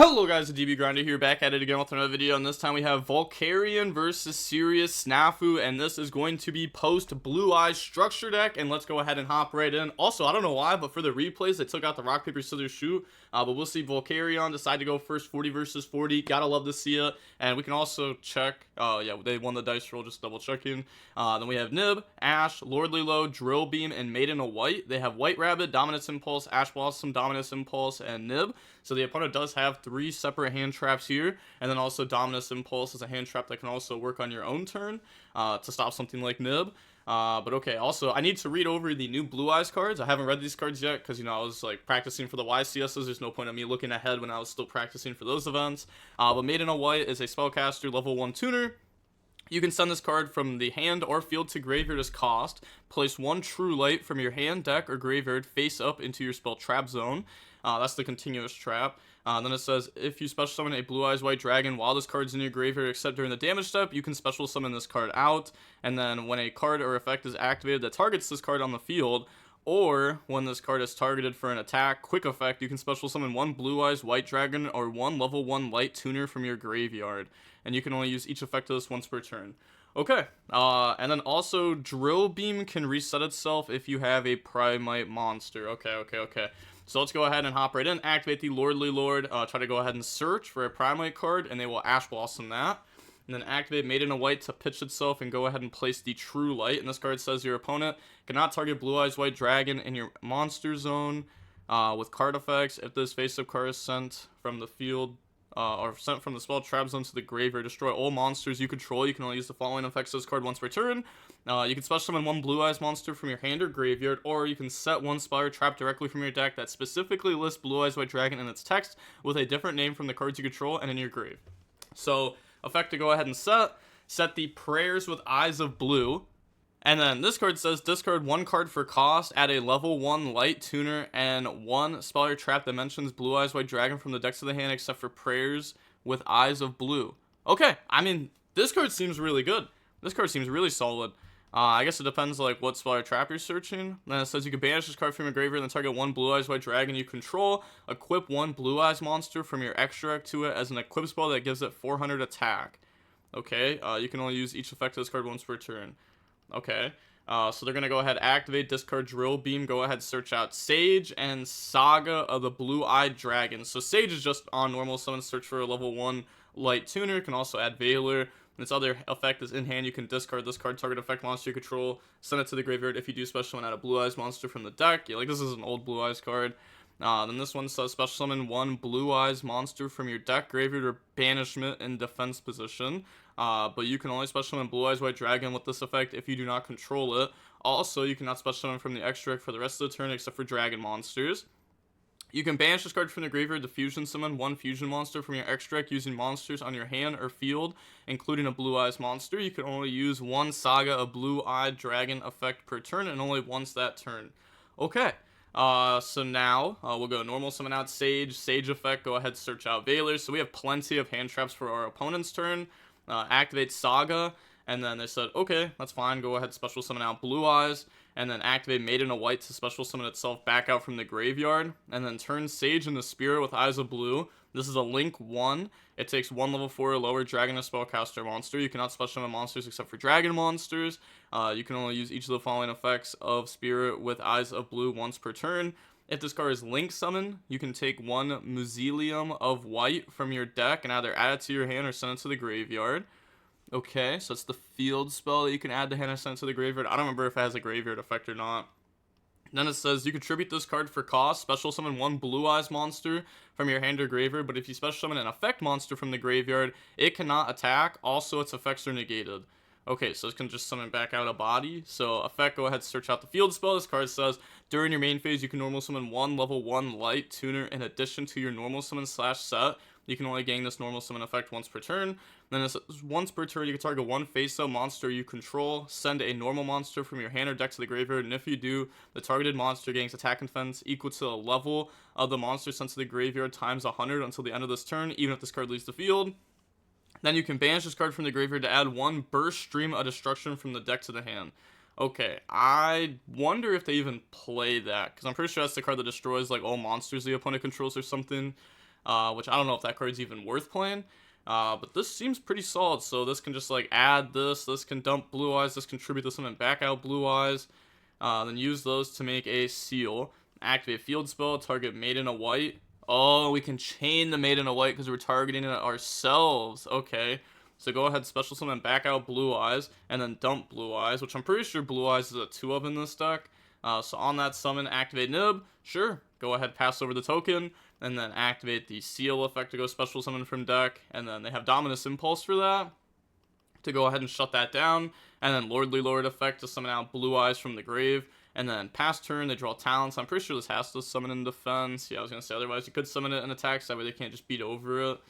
Hello guys, the DB Grinder here, back at it again with another video, and this time we have Volcarion versus Sirius Snafu, and this is going to be post Blue Eyes structure deck, and let's go ahead and hop right in. Also, I don't know why, but for the replays, they took out the rock, paper, scissors, shoot, but we'll see Volcarion decide to go first, 40 versus 40, gotta love to see it, and we can also check, yeah, they won the dice roll, just double checking. Then we have Nib, Ash, Lordly Low, Drill Beam, and Maiden of White. They have White Rabbit, Dominance Impulse, Ash Blossom, Dominance Impulse, and Nib, so the opponent does have 3 separate hand traps here, and then also Dominus Impulse is a hand trap that can also work on your own turn to stop something like Nib. But okay, also I need to read over the new Blue Eyes cards. I haven't read these cards yet because, you know, I was like practicing for the YCSs. There's no point in me looking ahead when I was still practicing for those events. But Maiden of White is a spellcaster, level 1 tuner. You can send this card from the hand or field to graveyard as cost. Place 1 True Light from your hand, deck, or graveyard face up into your spell trap zone. That's the continuous trap. Then it says, if you special summon a Blue Eyes White Dragon while this card's in your graveyard except during the damage step, you can special summon this card out. And then when a card or effect is activated that targets this card on the field, or when this card is targeted for an attack, quick effect, you can special summon 1 Blue Eyes White Dragon or 1 level 1 Light Tuner from your graveyard. And you can only use each effect of this once per turn. Okay, and then also Drill Beam can reset itself if you have a Primite monster. Okay. So let's go ahead and hop right in, activate the Lordly Lord, try to go ahead and search for a Primite card, and they will Ash Blossom that. And then activate Maiden of White to pitch itself and go ahead and place the True Light. And this card says your opponent cannot target Blue Eyes White Dragon in your monster zone with card effects. If this face-up card is sent from the field, or sent from the spell trap zone to the graveyard, destroy all monsters you control. You can only use the following effects of this card once per turn. You can special summon 1 Blue Eyes monster from your hand or graveyard, or you can set 1 Spire trap directly from your deck that specifically lists Blue Eyes White Dragon in its text with a different name from the cards you control and in your grave. So, effect to go ahead and set the Prayers with Eyes of Blue. And then this card says, discard 1 card for cost, add a level 1 Light Tuner, and 1 Spell or Trap that mentions Blue Eyes White Dragon from the deck to the hand except for Prayers with Eyes of Blue. Okay, I mean, this card seems really good. This card seems really solid. I guess it depends like what spell or trap you're searching. Then it says you can banish this card from your graveyard and then target 1 Blue Eyes White Dragon you control. Equip 1 Blue Eyes monster from your extra to it as an equip spell that gives it 400 attack. Okay, you can only use each effect of this card once per turn. Okay, so they're going to go ahead, activate, discard Drill Beam, go ahead, search out Sage and Saga of the Blue-Eyed Dragon. So Sage is just on normal summon, search for a level 1 Light Tuner, can also add Veiler. Its other effect is in hand, you can discard this card, target effect monster you control, send it to the graveyard if you do special summon out a Blue Eyes monster from the deck. Yeah, like this is an old Blue Eyes card. Then this one says special summon 1 Blue Eyes monster from your deck, graveyard, or banishment in defense position. But you can only special summon Blue Eyes White Dragon with this effect if you do not control it. Also, you cannot special summon from the extra for the rest of the turn except for dragon monsters. You can banish this card from the graveyard to fusion summon 1 fusion monster from your extract using monsters on your hand or field, including a Blue Eyes monster. You can only use 1 Saga of Blue-Eyed Dragon effect per turn, and only once that turn. Okay, so now we'll go normal summon out Sage effect, go ahead search out Veiler. So we have plenty of hand traps for our opponent's turn. Activate Saga, and then they said, okay, that's fine, go ahead special summon out Blue Eyes, and then activate Maiden of White to special summon itself back out from the graveyard, and then turn Sage into Spirit with Eyes of Blue. This is a Link 1. It takes 1 level 4 or lower Dragon or Spellcaster monster. You cannot special summon monsters except for Dragon monsters. You can only use each of the following effects of Spirit with Eyes of Blue once per turn. If this card is Link Summon, you can take 1 Mausoleum of White from your deck and either add it to your hand or send it to the graveyard. Okay, so it's the field spell that you can add to hand and send to the graveyard. I don't remember if it has a graveyard effect or not. Then it says you contribute this card for cost, special summon 1 Blue Eyes monster from your hand or graveyard, but if you special summon an effect monster from the graveyard, it cannot attack. Also, its effects are negated. Okay, so it can just summon back out a body. So effect, go ahead, search out the field spell. This card says, during your main phase, you can normal summon 1 level 1 Light Tuner in addition to your normal summon / set. You can only gain this normal summon effect once per turn. Then it says, once per turn, you can target 1 face-up monster you control, send a normal monster from your hand or deck to the graveyard, and if you do, the targeted monster gains attack and defense equal to the level of the monster sent to the graveyard times 100 until the end of this turn, even if this card leaves the field. Then you can banish this card from the graveyard to add 1 Burst Stream of Destruction from the deck to the hand. Okay, I wonder if they even play that, because I'm pretty sure that's the card that destroys like all monsters the opponent controls or something. which I don't know if that card's even worth playing. But this seems pretty solid, so this can just like add this can dump Blue Eyes, this contribute to something, back out Blue Eyes, then use those to make a seal. Activate field spell, target Maiden a white. Oh, we can chain the Maiden a white because we're targeting it ourselves. Okay. So go ahead, special summon, back out Blue Eyes, and then dump Blue Eyes, which I'm pretty sure Blue Eyes is a 2-of in this deck. So on that summon, activate Nib. Sure. Go ahead, pass over the token, and then activate the seal effect to go special summon from deck. And then they have Dominus Impulse for that to go ahead and shut that down. And then Lordly Lord effect to summon out Blue Eyes from the grave. And then pass turn, they draw Talents. I'm pretty sure this has to summon in defense. Yeah, I was going to say otherwise you could summon it in attacks. That way they can't just beat over it.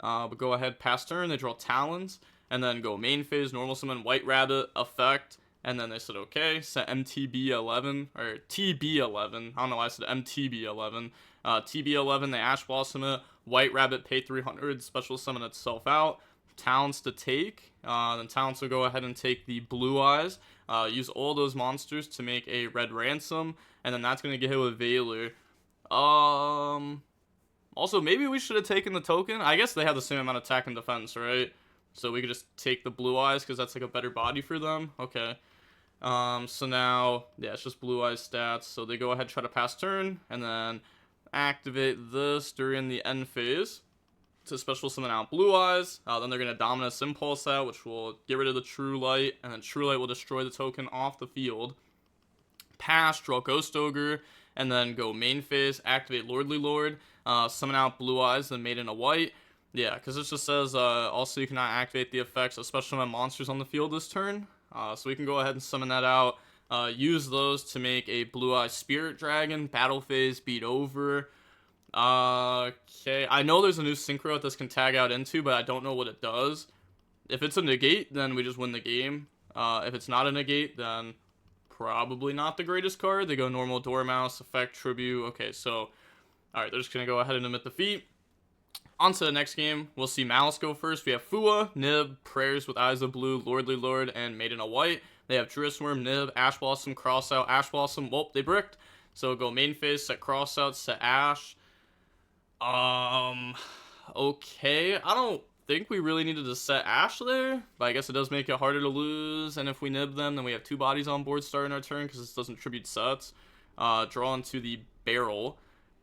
But go ahead, pass turn, they draw Talons. And then go main phase, normal summon White Rabbit effect. And then they said, okay, set MTB11, or TB11. I don't know why I said MTB11. TB11, they Ash Blossom it. White Rabbit, pay 300, special summon itself out. Talents to take. Then Talents will go ahead and take the Blue Eyes. Use all those monsters to make a Red Ransom. And then that's going to get hit with Valor. Also, maybe we should have taken the token. I guess they have the same amount of attack and defense, right? So we could just take the Blue Eyes because that's like a better body for them. Okay. So now, yeah, it's just Blue Eyes stats. So they go ahead, try to pass turn, and then activate this during the end phase to special summon out Blue Eyes. Then they're going to Dominus Impulse out, which will get rid of the True Light, and then True Light will destroy the token off the field. Pass, draw Ghost Ogre, and then go main phase, activate Lordly Lord, summon out Blue Eyes, then Maiden a white. Yeah, because it just says, also you cannot activate the effects of special summon monsters on the field this turn. So we can go ahead and summon that out. Use those to make a Blue Eye Spirit Dragon. Battle phase, beat over. Okay, I know there's a new synchro that this can tag out into, but I don't know what it does. If it's a negate, then we just win the game. If it's not a negate, then probably not the greatest card. They go normal, Dormouse, effect, tribute. Okay, so, alright, they're just going to go ahead and emit defeat. On to the next game, we'll see Maliss go first. We have Fua, Nib, Prayers with Eyes of Blue, Lordly Lord, and Maiden a white. They have Druid Worm, Nib, Ash Blossom, Cross out, Ash Blossom. Well, they bricked. So go main phase, set Cross out, set Ash. Okay. I don't think we really needed to set Ash there, but I guess it does make it harder to lose. And if we Nib them, then we have 2 bodies on board starting our turn because this doesn't tribute sets. Draw into the barrel.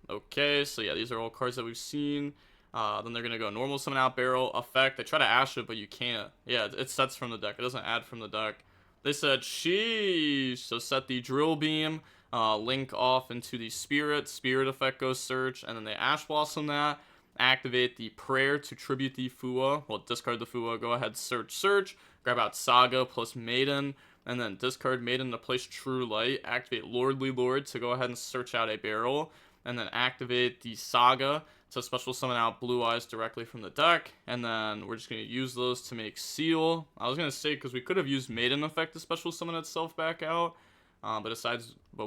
Okay, so yeah, these are all cards that we've seen. Then they're going to go normal summon out barrel effect. They try to Ash it, but you can't. Yeah, it sets from the deck. It doesn't add from the deck. They said, sheesh. So set the drill beam, link off into the spirit. Spirit effect goes search, and then they Ash Blossom that. Activate the prayer to tribute the Fua. Well, discard the Fua. Go ahead, search. Grab out Saga plus Maiden, and then discard Maiden to place True Light. Activate Lordly Lord to go ahead and search out a barrel, and then activate the Saga to special summon out Blue Eyes directly from the deck. And then we're just going to use those to make Seal. I was going to say, because we could have used Maiden effect to special summon itself back out. But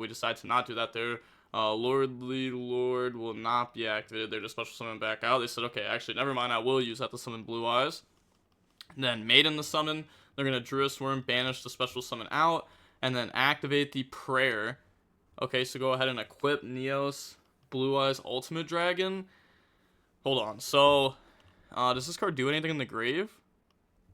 we decide to not do that there. Lordly Lord will not be activated there to special summon back out. They said, okay, actually, never mind. I will use that to summon Blue Eyes. And then Maiden the summon. They're going to Druid Worm, banish the special summon out. And then activate the prayer. Okay, so go ahead and equip Neos Blue Eyes Ultimate Dragon. Hold on, so, does this card do anything in the grave?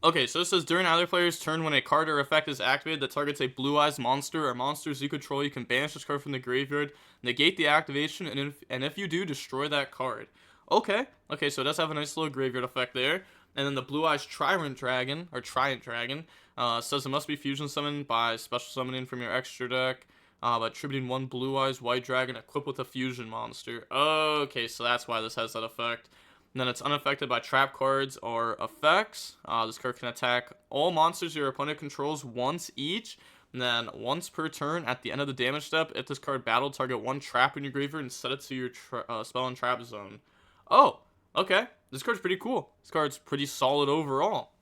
Okay, so it says, during either player's turn, when a card or effect is activated that targets a Blue Eyes monster or monsters you control, you can banish this card from the graveyard, negate the activation, and if you do, destroy that card. Okay, so it does have a nice little graveyard effect there. And then the Blue Eyes Tyrant Dragon, says it must be fusion summoned by special summoning from your extra deck. By attributing 1 Blue Eyes White Dragon equipped with a fusion monster. Okay, so that's why this has that effect. And then it's unaffected by trap cards or effects. This card can attack all monsters your opponent controls once each. And then once per turn at the end of the damage step, if this card battled, target 1 trap in your graveyard and set it to your spell and trap zone. Oh, okay. This card's pretty cool. This card's pretty solid overall.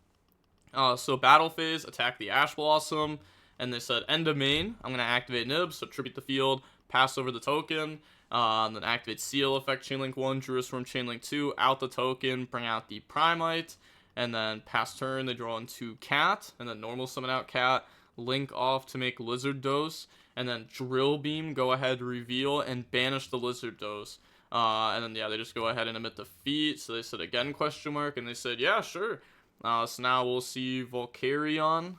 So battle phase, attack the Ash Blossom. And they said, end of main, I'm going to activate Nib, so tribute the field, pass over the token, then activate Seal effect, Chainlink 1, Druid Worm, Chainlink 2, out the token, bring out the Primite, and then pass turn, they draw into Cat, and then normal summon out Cat, link off to make Lizard Dose, and then Drill Beam, go ahead, reveal, and banish the Lizard Dose. And then, yeah, they just go ahead and emit defeat. So they said again, question mark, and they said, yeah, sure. So now we'll see Volcarion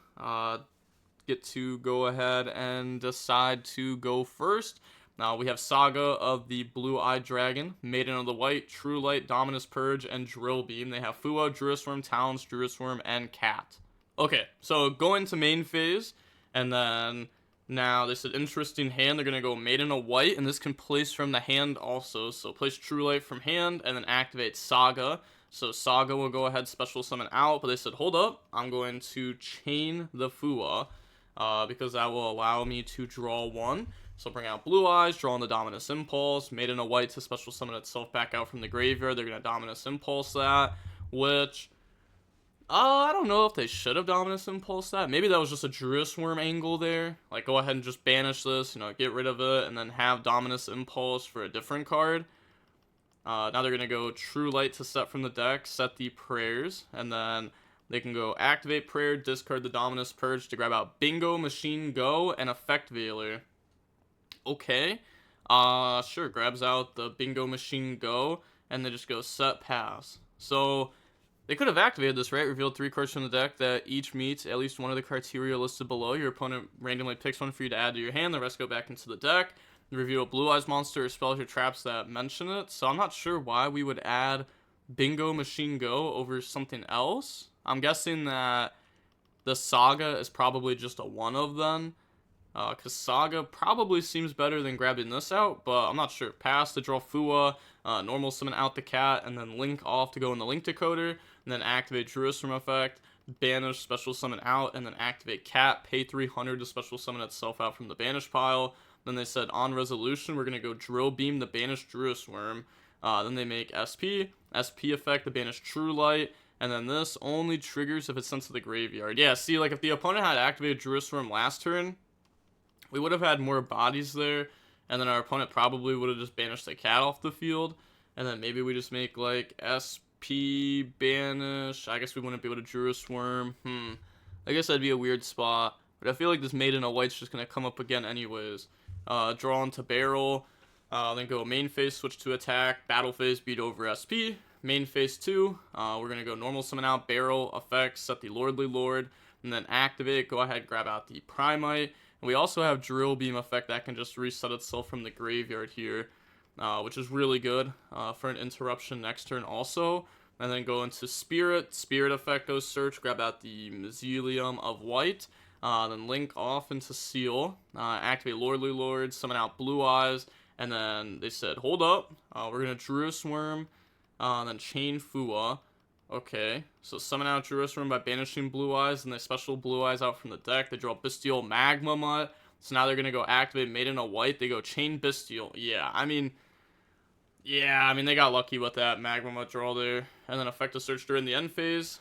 get to go ahead and decide to go first. Now we have Saga of the Blue-Eyed Dragon, Maiden of the White, True Light, Dominus Purge, and Drill Beam. They have Fua, Druisworm, Talons, Druisworm, and Cat. Okay, so going to main phase, and then now they said interesting hand. They're going to go Maiden of White, and this can place from the hand also. So place True Light from hand, and then activate Saga. So Saga will go ahead, special summon out, but they said, hold up, I'm going to chain the Fua, because that will allow me to draw one. So bring out Blue Eyes, draw on the Dominus Impulse, Maiden of White to special summon itself back out from the graveyard. They're going to Dominus Impulse that, which, I don't know if they should have Dominus Impulse that. Maybe that was just a Druisworm angle there. Like, go ahead and just banish this, get rid of it, and then have Dominus Impulse for a different card. Now they're going to go True Light to set from the deck, set the prayers, and then they can go activate prayer, discard the Dominus Purge to grab out Bingo, Machine Go, and Effect Veiler. Okay. Sure, grabs out the Bingo, Machine Go, and they just go set pass. So they could have activated this, right? Revealed 3 cards from the deck that each meets at least one of the criteria listed below. Your opponent randomly picks one for you to add to your hand. The rest go back into the deck. You reveal a Blue Eyes monster or spells or traps that mention it. So I'm not sure why we would add Bingo, Machine Go over something else. I'm guessing that the Saga is probably just a one of them. Because Saga probably seems better than grabbing this out, but I'm not sure. Pass to draw Fua, normal summon out the Cat, and then link off to go in the link decoder, and then activate Druisworm effect, banish, special summon out, and then activate Cat, pay 300 to special summon itself out from the banish pile. Then they said on resolution, we're going to go Drill Beam the banished Druisworm. Then they make SP effect, the banished True Light, and then this only triggers if it's sent to the graveyard. Yeah, see, like if the opponent had activated Druisworm last turn, we would have had more bodies there, and then our opponent probably would have just banished the Cat off the field, and then maybe we just make, like, SP banish. I guess we wouldn't be able to Druisworm. I guess that'd be a weird spot, but I feel like this Maiden of White's just going to come up again anyways. Draw into barrel, then go main phase, switch to attack, battle phase, beat over SP. Main phase 2, we're going to go normal summon out, barrel, effects, set the Lordly Lord, and then activate, go ahead, grab out the Primite. We also have Drill Beam effect that can just reset itself from the graveyard here, which is really good for an interruption next turn also. And then go into Spirit effect goes search, grab out the Mausoleum of White, then link off into Seal, activate Lordly Lord, summon out Blue Eyes, and then they said, hold up, we're going to Druisworm, then chain Fua. Okay, so summon out Druisworm by banishing Blue Eyes, and they special Blue Eyes out from the deck. They draw Bestial Magma Mutt, so now they're going to go activate Maiden of White. They go chain Bestial. Yeah, I mean, they got lucky with that Magma Mutt draw there. And then effect a search during the end phase.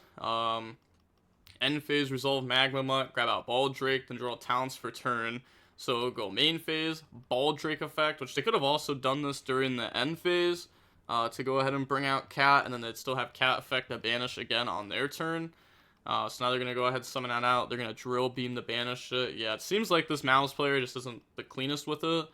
End phase, resolve Magma Mutt, grab out Ball Drake, then draw Talents for turn. So go main phase, Ball Drake effect, which they could have also done this during the end phase. To go ahead and bring out Cat, and then they'd still have Cat effect that banish again on their turn. So now they're going to go ahead and summon that out. They're going to Drill Beam the banish it. Yeah, it seems like this Maliss player just isn't the cleanest with it.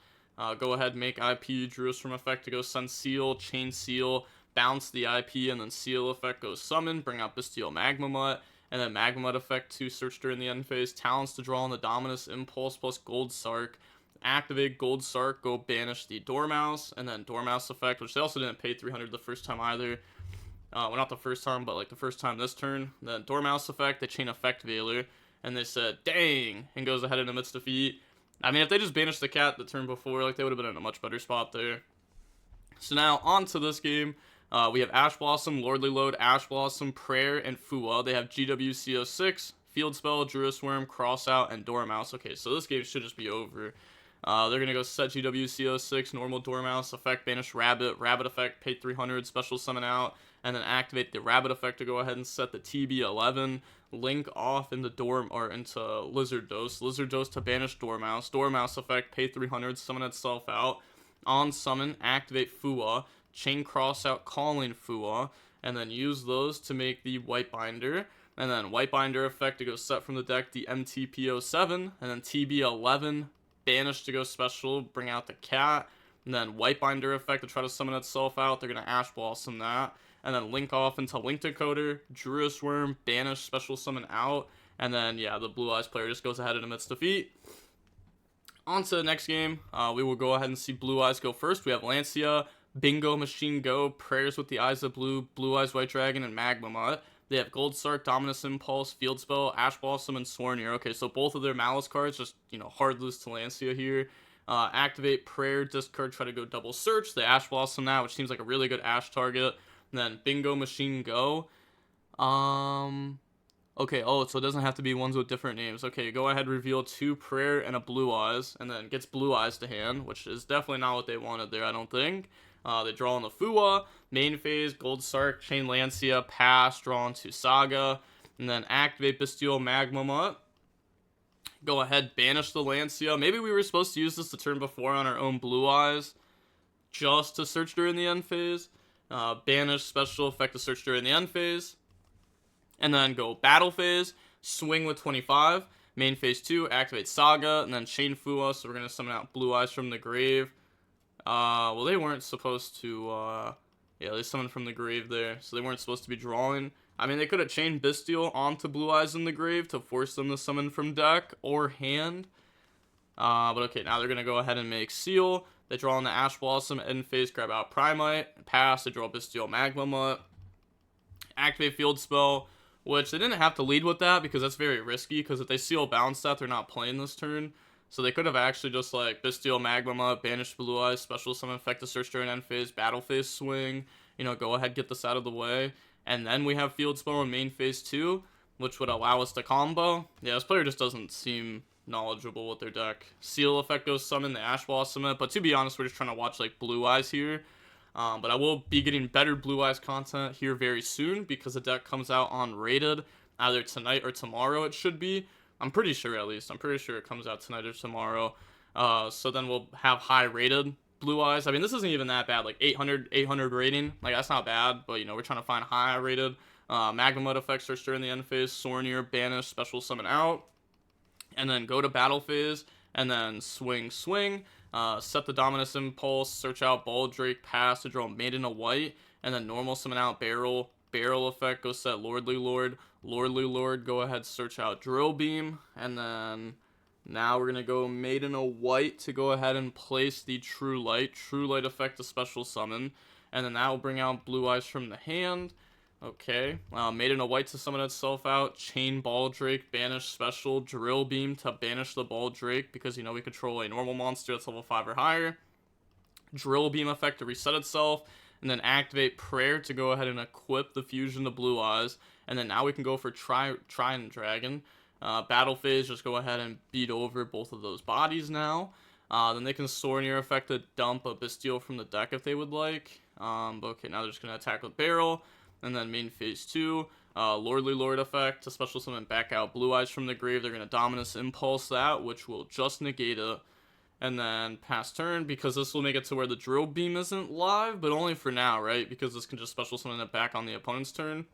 Go ahead and make IP Druisworm effect to go send Seal, chain Seal, bounce the IP, and then Seal effect goes summon, bring out Bestial Magma Mutt, and then Magma Mutt effect to search during the end phase. Talents to draw on the Dominus Impulse plus Gold Sark. Activate Gold Sark, go banish the Dormouse, and then Dormouse effect, which they also didn't pay 300 the first time either. Well, not the first time, but like the first time this turn. Then Dormouse effect, they chain Effect Veiler, and they said, dang, and goes ahead and emits defeat. I mean, if they just banished the Cat the turn before, like they would have been in a much better spot there. So now, on to this game. We have Ash Blossom, Lordly Load, Ash Blossom, Prayer, and Fua. They have GWCO6, Field Spell, Druisworm, Crossout, and Dormouse. Okay, so this game should just be over. They're going to go set GWCO6, normal Dormouse, effect, banish Rabbit, Rabbit effect, pay 300, special summon out, and then activate the Rabbit effect to go ahead and set the TB11, link off into into Lizard Dose to banish Dormouse, Dormouse effect, pay 300, summon itself out, on summon, activate Fua, chain Crossout, calling Fua, and then use those to make the White Binder. And then White Binder effect to go set from the deck the MTP07, and then TB11, banish to go special, bring out the Cat, And then White Binder effect to try to summon itself out. They're going to Ash Blossom that. And then link off into Link Decoder, Druid's Worm, banish, special summon out. And then, yeah, the Blue Eyes player just goes ahead and admits defeat. On to the next game. We will go ahead and see Blue Eyes go first. We have Lancia, Bingo Machine Go, Prayers with the Eyes of Blue, Blue Eyes White Dragon, and Magma Mutt. They have Gold Sark, Dominus Impulse, Field Spell, Ash Blossom, and Swornier. Okay, so both of their Maliss cards just, hard lose to Lancia here. Activate Prayer, discard, try to go double search. They Ash Blossom that, which seems like a really good Ash target. And then Bingo Machine Go. Okay, so it doesn't have to be ones with different names. Okay, go ahead, reveal 2 Prayer and a Blue Eyes, and then gets Blue Eyes to hand, which is definitely not what they wanted there, I don't think. They draw on the Fua, main phase, Gold Sark, Chain Lancia, pass, draw into Saga, and then activate Bestial Magma Mutt. Go ahead, banish the Lancia. Maybe we were supposed to use this the turn before on our own Blue Eyes, just to search during the end phase. Banish, special effect to search during the end phase. And then go battle phase, swing with 25, main phase 2, activate Saga, and then chain Fua, so we're going to summon out Blue Eyes from the grave. Well, they weren't supposed to, yeah, they summoned from the grave there, so they weren't supposed to be drawing. I mean, they could have chained Bestial onto Blue Eyes in the grave to force them to summon from deck or hand. But okay, now they're going to go ahead and make Seal. They draw on the Ash Blossom, end phase, grab out Primite, pass, they draw Bestial Magma Mutt, activate Field Spell, which they didn't have to lead with that because that's very risky, because if they Seal bounce that, they're not playing this turn. So they could have actually just like Bestial Magma Mutt, banish Blue Eyes, special summon effect to search during end phase, battle phase swing, go ahead, get this out of the way. And then we have Field Spell in main phase 2, which would allow us to combo. Yeah, this player just doesn't seem knowledgeable with their deck. Seal effect goes summon, the Ash Blossom it, but to be honest, we're just trying to watch like Blue Eyes here. But I will be getting better Blue Eyes content here very soon because the deck comes out on Rated either tonight or tomorrow, it should be. I'm pretty sure, at least. I'm pretty sure it comes out tonight or tomorrow. So then we'll have high rated Blue Eyes. I mean, this isn't even that bad. Like 800 rating. Like, that's not bad. But, we're trying to find high rated. Magma Mud effects search during the end phase. Swornier, banish, special summon out. And then go to battle phase. And then swing. Set the Dominus Impulse. Search out Baldrake. Pass to draw Maiden of White. And then normal summon out Barrel. Barrel effect, go set Lordly Lord. Lordly Lord, go ahead, search out Drill Beam. And then now we're going to go Maiden of White to go ahead and place the True Light. True Light effect to special summon. And then that will bring out Blue Eyes from the hand. Okay. Maiden of White to summon itself out. Chain Baldrake, banish special. Drill Beam to banish the Baldrake because, we control a normal monster that's level 5 or higher. Drill Beam effect to reset itself. And then activate Prayer to go ahead and equip the fusion to Blue Eyes. And then now we can go for Trident Dragon. Battle phase, just go ahead and beat over both of those bodies now. Then they can Swornier effect to dump a Bestial from the deck if they would like. Okay, now they're just going to attack with Barrel. And then main phase 2, Lordly Lord effect to special summon back out Blue Eyes from the grave. They're going to Dominus Impulse that, which will just negate it. And then pass turn, because this will make it to where the Drill Beam isn't live, but only for now, right? Because this can just special summon it back on the opponent's turn.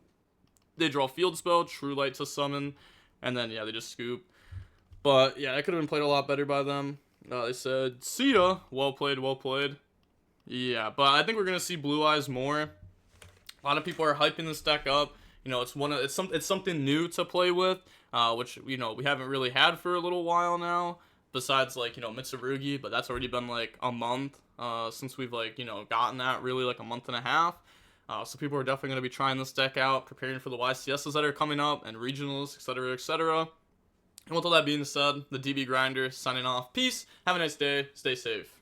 They draw Field Spell, True Light to summon, and then, yeah, they just scoop. But, yeah, that could have been played a lot better by them. They said, see ya, well played, well played. Yeah, but I think we're going to see Blue Eyes more. A lot of people are hyping this deck up. It's something new to play with, which, we haven't really had for a little while now. Besides, Mitsurugi, but that's already been, a month since we've, gotten that, really, a month and a half. So people are definitely going to be trying this deck out, preparing for the YCSs that are coming up, and regionals, etc., etc. And with all that being said, the DB Grinder signing off. Peace, have a nice day, stay safe.